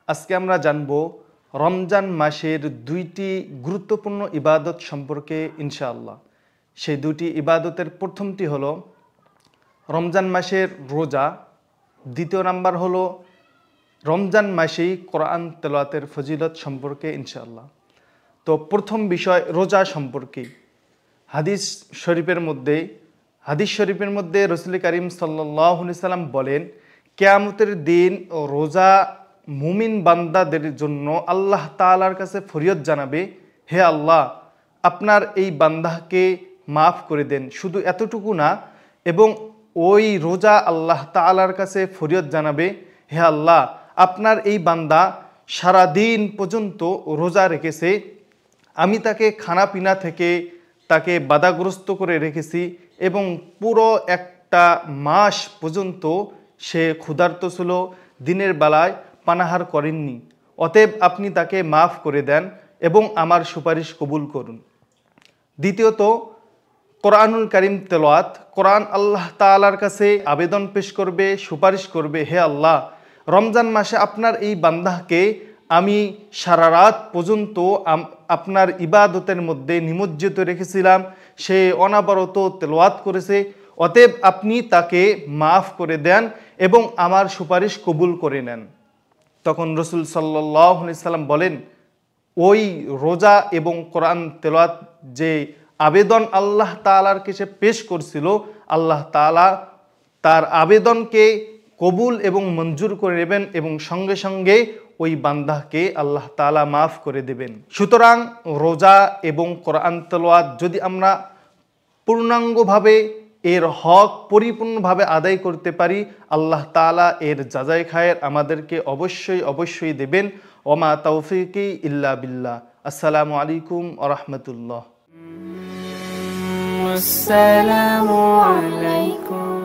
আজকে আমরা জানব রমজান মাসের দুইটি গুরুত্বপূর্ণ ইবাদত সম্পর্কে ইনশাআল্লাহ। সেই দুটি ইবাদতের প্রথমটি হলো রমজান মাসের রোজা, দ্বিতীয় নাম্বার হলো রমজান মাসেই কোরআন তেলাওয়াতের ফজিলত সম্পর্কে ইনশাআল্লাহ। তো প্রথম বিষয় রোজা সম্পর্কে হাদিস শরীফের মধ্যে রাসূল করিম সাল্লাল্লাহু আলাইহি সাল্লাম বলেন, কিয়ামতের দিন রোজা মুমিন বান্দাদের জন্য আল্লাহ তাআলার কাছে ফরিয়াদ জানাবে, হে আল্লাহ, আপনার এই বান্দাকে মাফ করে দেন। শুধু এতটুকু না, এবং ওই রোজা আল্লাহ তাআলার কাছে ফরিয়াদ জানাবে, হে আল্লাহ, আপনার এই বান্দা সারাদিন পর্যন্ত রোজা রেখেছে, আমি তাকে খানাপিনা থেকে তাকে বাধাগ্রস্ত করে রেখেছি এবং পুরো একটা মাস পর্যন্ত সে ক্ষুধার্ত ছিল, দিনের বেলায় পানাহার করেননি। অতএব আপনি তাকে মাফ করে দেন এবং আমার সুপারিশ কবুল করুন। দ্বিতীয়ত কোরআনুল কারীম তেলাওয়াত। কোরআন আল্লাহ তাআলার কাছে আবেদন পেশ করবে, সুপারিশ করবে, হে আল্লাহ, রমজান মাসে আপনার এই বান্দাকে আমি সারা রাত পর্যন্ত আপনার ইবাদতের মধ্যে নিমজ্জিত রেখেছিলাম, সে অনাবরত তেলাওয়াত করেছে, অতএব আপনি তাকে মাফ করে দেন এবং আমার সুপারিশ কবুল করে নেন। তখন রাসূল সাল্লাল্লাহু আলাইহি সাল্লাম বলেন, ওই রোজা এবং কোরআন তেলাওয়াত যে আবেদন আল্লাহ তাআলার কাছে পেশ করছিল, আল্লাহ তাআলা তার আবেদনকে কবুল এবং মঞ্জুর করে নেবেন এবং সঙ্গে সঙ্গে ওই বান্দাকে আল্লাহ তাআলা মাফ করে দেবেন। সুতরাং রোজা এবং কোরআন তেলাওয়াত যদি আমরা পূর্ণাঙ্গভাবে এর হক পরিপূর্ণভাবে আদায় করতে পারি, আল্লাহ তাআলা এর জাযায়ে খায়ের আমাদেরকে অবশ্যই দেবেন। ওমা তাওফিকি ইল্লা বিল্লাহ। আসসালামু আলাইকুম ওয়া রাহমাতুল্লাহ। আসসালামু আলাইকুম।